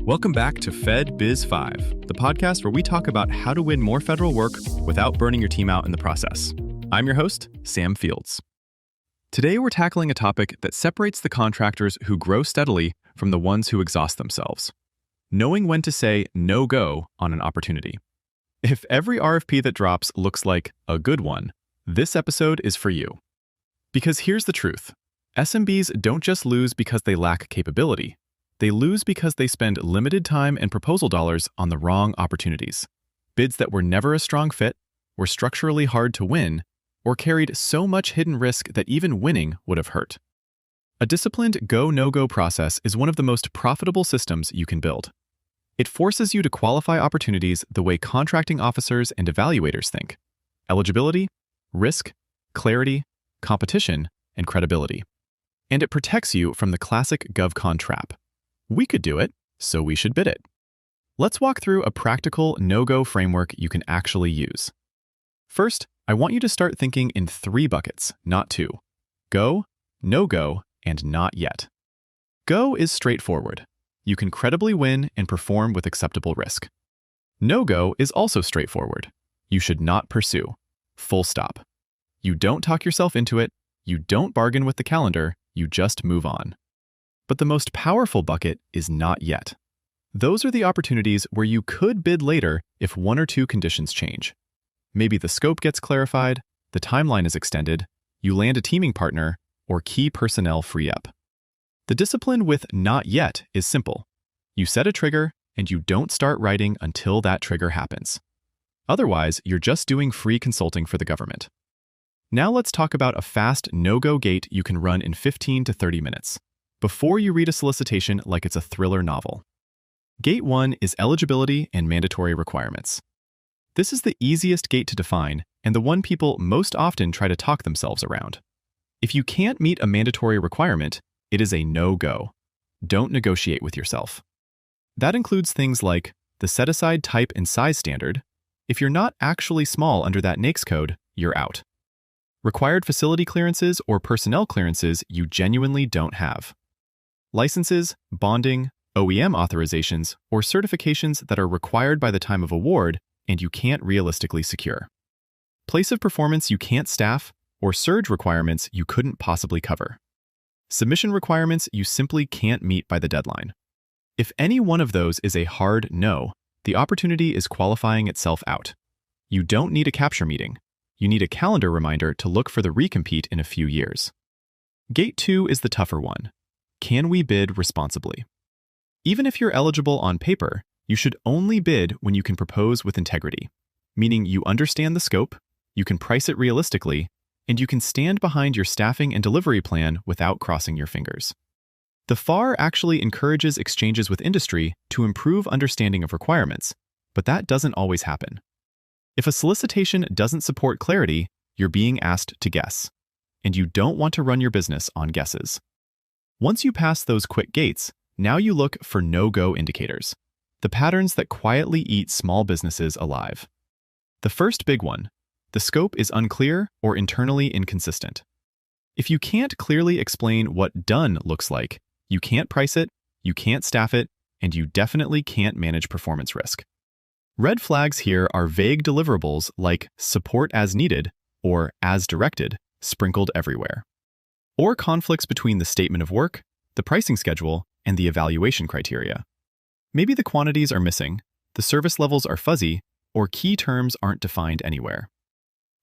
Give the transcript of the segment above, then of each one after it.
Welcome back to FedBiz 5, the podcast where we talk about how to win more federal work without burning your team out in the process. I'm your host, Sam Fields. Today we're tackling a topic that separates the contractors who grow steadily from the ones who exhaust themselves. Knowing when to say no-go on an opportunity. If every RFP that drops looks like a good one, this episode is for you. Because here's the truth. SMBs don't just lose because they lack capability. They lose because they spend limited time and proposal dollars on the wrong opportunities. Bids that were never a strong fit, were structurally hard to win, or carried so much hidden risk that even winning would have hurt. A disciplined go-no-go process is one of the most profitable systems you can build. It forces you to qualify opportunities the way contracting officers and evaluators think: eligibility, risk, clarity, competition, and credibility. And it protects you from the classic GovCon trap. We could do it, so we should bid it. Let's walk through a practical no-go framework you can actually use. First, I want you to start thinking in 3 buckets, not 2. Go, no-go, and not yet. Go is straightforward. You can credibly win and perform with acceptable risk. No-go is also straightforward. You should not pursue. Full stop. You don't talk yourself into it, you don't bargain with the calendar, you just move on. But the most powerful bucket is not yet. Those are the opportunities where you could bid later if 1 or 2 conditions change. Maybe the scope gets clarified, the timeline is extended, you land a teaming partner, or key personnel free up. The discipline with not yet is simple. You set a trigger, and you don't start writing until that trigger happens. Otherwise, you're just doing free consulting for the government. Now let's talk about a fast no-go gate you can run in 15 to 30 minutes. Before you read a solicitation like it's a thriller novel. Gate 1 is eligibility and mandatory requirements. This is the easiest gate to define and the one people most often try to talk themselves around. If you can't meet a mandatory requirement, it is a no-go. Don't negotiate with yourself. That includes things like the set-aside type and size standard. If you're not actually small under that NAICS code, you're out. Required facility clearances or personnel clearances you genuinely don't have. Licenses, bonding, OEM authorizations, or certifications that are required by the time of award and you can't realistically secure. Place of performance you can't staff, or surge requirements you couldn't possibly cover. Submission requirements you simply can't meet by the deadline. If any one of those is a hard no, the opportunity is qualifying itself out. You don't need a capture meeting. You need a calendar reminder to look for the recompete in a few years. Gate 2 is the tougher one. Can we bid responsibly? Even if you're eligible on paper, you should only bid when you can propose with integrity, meaning you understand the scope, you can price it realistically, and you can stand behind your staffing and delivery plan without crossing your fingers. The FAR actually encourages exchanges with industry to improve understanding of requirements, but that doesn't always happen. If a solicitation doesn't support clarity, you're being asked to guess, and you don't want to run your business on guesses. Once you pass those quick gates, now you look for no-go indicators, the patterns that quietly eat small businesses alive. The first big one, the scope is unclear or internally inconsistent. If you can't clearly explain what done looks like, you can't price it, you can't staff it, and you definitely can't manage performance risk. Red flags here are vague deliverables like support as needed or as directed, sprinkled everywhere. Or conflicts between the statement of work, the pricing schedule, and the evaluation criteria. Maybe the quantities are missing, the service levels are fuzzy, or key terms aren't defined anywhere.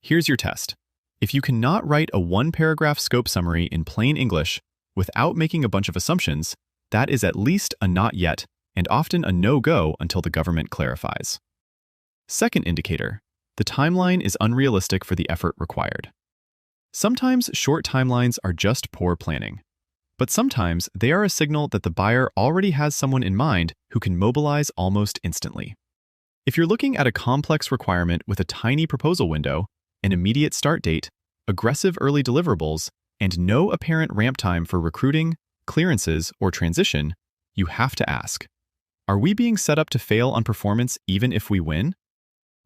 Here's your test. If you cannot write a 1-paragraph scope summary in plain English without making a bunch of assumptions, that is at least a not yet, and often a no-go until the government clarifies. Second indicator, the timeline is unrealistic for the effort required. Sometimes short timelines are just poor planning, but sometimes they are a signal that the buyer already has someone in mind who can mobilize almost instantly. If you're looking at a complex requirement with a tiny proposal window, an immediate start date, aggressive early deliverables, and no apparent ramp time for recruiting, clearances, or transition, you have to ask, are we being set up to fail on performance even if we win?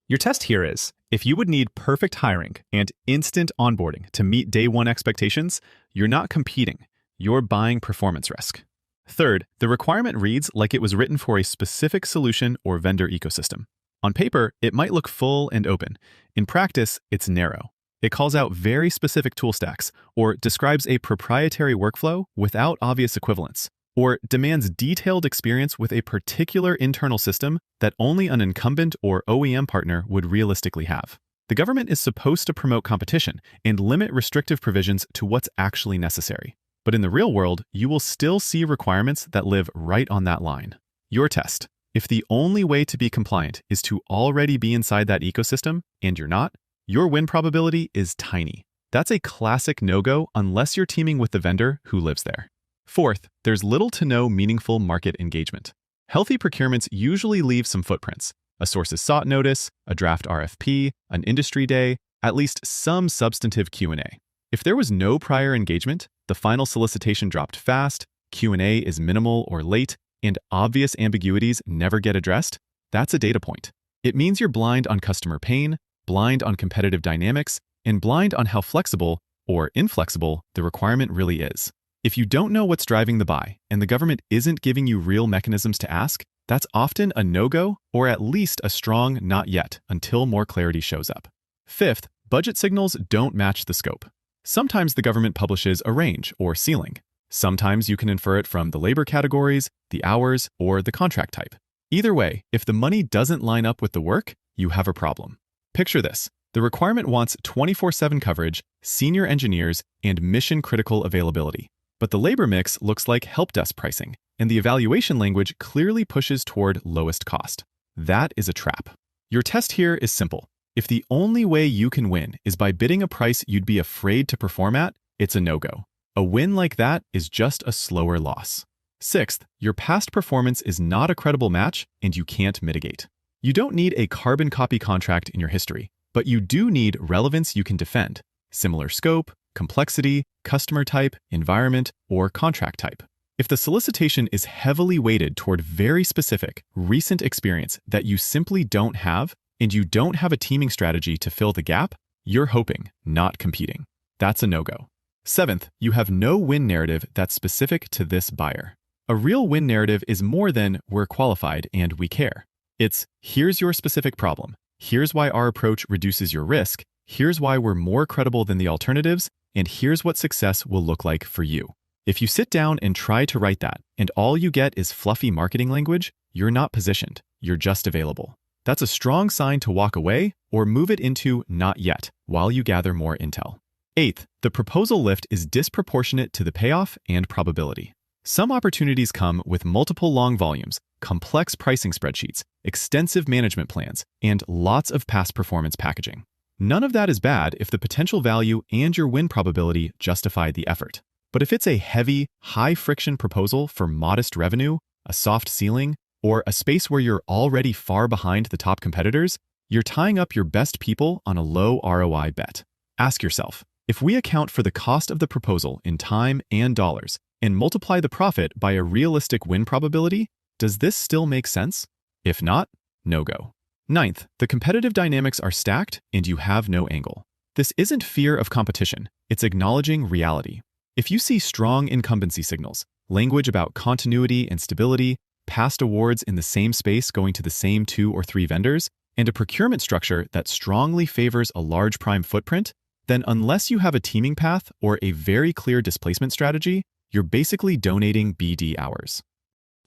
Your test here is, if you would need perfect hiring and instant onboarding to meet day 1 expectations, you're not competing, you're buying performance risk. Third, the requirement reads like it was written for a specific solution or vendor ecosystem. On paper, it might look full and open. In practice, it's narrow. It calls out very specific tool stacks, or describes a proprietary workflow without obvious equivalents, or demands detailed experience with a particular internal system that only an incumbent or OEM partner would realistically have. The government is supposed to promote competition and limit restrictive provisions to what's actually necessary. But in the real world, you will still see requirements that live right on that line. Your test. If the only way to be compliant is to already be inside that ecosystem, and you're not, your win probability is tiny. That's a classic no-go unless you're teaming with the vendor who lives there. Fourth, there's little to no meaningful market engagement. Healthy procurements usually leave some footprints: a sources sought notice, a draft RFP, an industry day, at least some substantive Q&A. If there was no prior engagement, the final solicitation dropped fast, Q&A is minimal or late, and obvious ambiguities never get addressed, that's a data point. It means you're blind on customer pain, blind on competitive dynamics, and blind on how flexible or inflexible the requirement really is. If you don't know what's driving the buy and the government isn't giving you real mechanisms to ask, that's often a no-go or at least a strong not yet until more clarity shows up. Fifth, budget signals don't match the scope. Sometimes the government publishes a range or ceiling. Sometimes you can infer it from the labor categories, the hours, or the contract type. Either way, if the money doesn't line up with the work, you have a problem. Picture this. The requirement wants 24/7 coverage, senior engineers, and mission-critical availability. But the labor mix looks like help desk pricing, and the evaluation language clearly pushes toward lowest cost. That is a trap. Your test here is simple. If the only way you can win is by bidding a price you'd be afraid to perform at, it's a no-go. A win like that is just a slower loss. Sixth, your past performance is not a credible match and you can't mitigate. You don't need a carbon copy contract in your history, but you do need relevance you can defend: similar scope, complexity, customer type, environment, or contract type. If the solicitation is heavily weighted toward very specific, recent experience that you simply don't have, and you don't have a teaming strategy to fill the gap, you're hoping, not competing. That's a no-go. Seventh, you have no win narrative that's specific to this buyer. A real win narrative is more than "we're qualified and we care." It's "here's your specific problem, here's why our approach reduces your risk, here's why we're more credible than the alternatives, and here's what success will look like for you." If you sit down and try to write that, and all you get is fluffy marketing language, you're not positioned, you're just available. That's a strong sign to walk away or move it into "not yet" while you gather more intel. Eighth, the proposal lift is disproportionate to the payoff and probability. Some opportunities come with multiple long volumes, complex pricing spreadsheets, extensive management plans, and lots of past performance packaging. None of that is bad if the potential value and your win probability justify the effort. But if it's a heavy, high-friction proposal for modest revenue, a soft ceiling, or a space where you're already far behind the top competitors, you're tying up your best people on a low ROI bet. Ask yourself, if we account for the cost of the proposal in time and dollars and multiply the profit by a realistic win probability, does this still make sense? If not, no go. Ninth, the competitive dynamics are stacked and you have no angle. This isn't fear of competition, it's acknowledging reality. If you see strong incumbency signals, language about continuity and stability, past awards in the same space going to the same 2 or 3 vendors, and a procurement structure that strongly favors a large prime footprint, then unless you have a teaming path or a very clear displacement strategy, you're basically donating BD hours.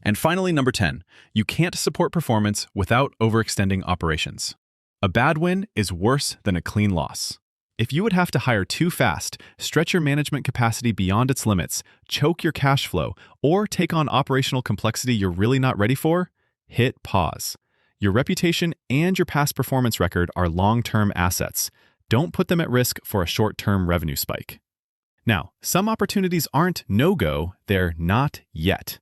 And finally, number 10, you can't support performance without overextending operations. A bad win is worse than a clean loss. If you would have to hire too fast, stretch your management capacity beyond its limits, choke your cash flow, or take on operational complexity you're really not ready for, hit pause. Your reputation and your past performance record are long-term assets. Don't put them at risk for a short-term revenue spike. Now, some opportunities aren't no-go, they're not yet.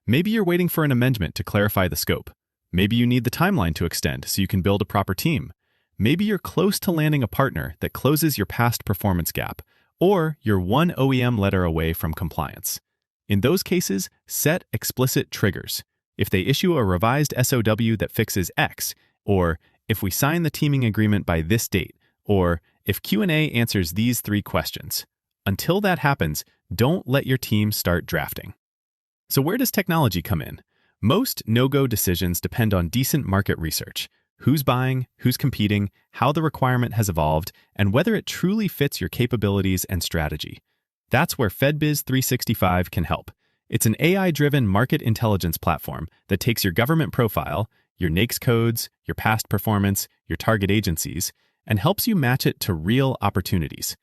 Maybe you're waiting for an amendment to clarify the scope. Maybe you need the timeline to extend so you can build a proper team. Maybe you're close to landing a partner that closes your past performance gap, or you're one OEM letter away from compliance. In those cases, set explicit triggers. If they issue a revised SOW that fixes X, or if we sign the teaming agreement by this date, or if Q&A answers these 3 questions. Until that happens, don't let your team start drafting. So where does technology come in? Most no-go decisions depend on decent market research. Who's buying, who's competing, how the requirement has evolved, and whether it truly fits your capabilities and strategy. That's where FedBiz 365 can help. It's an AI-driven market intelligence platform that takes your government profile, your NAICS codes, your past performance, your target agencies, and helps you match it to real opportunities.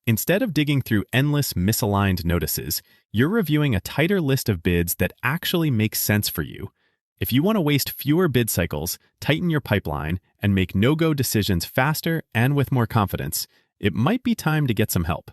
Instead of digging through endless misaligned notices, you're reviewing a tighter list of bids that actually make sense for you. If you want to waste fewer bid cycles, tighten your pipeline, and make no-go decisions faster and with more confidence, it might be time to get some help.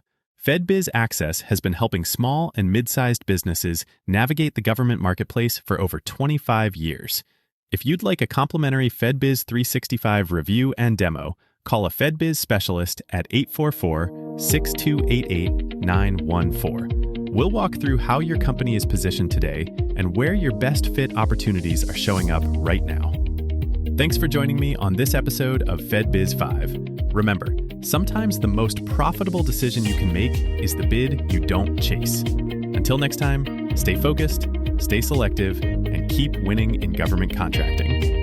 FedBiz Access has been helping small and mid-sized businesses navigate the government marketplace for over 25 years. If you'd like a complimentary FedBiz 365 review and demo, call a FedBiz specialist at 844-6288-914. We'll walk through how your company is positioned today and where your best fit opportunities are showing up right now. Thanks for joining me on this episode of FedBiz 5. Remember, sometimes the most profitable decision you can make is the bid you don't chase. Until next time, stay focused, stay selective, and keep winning in government contracting.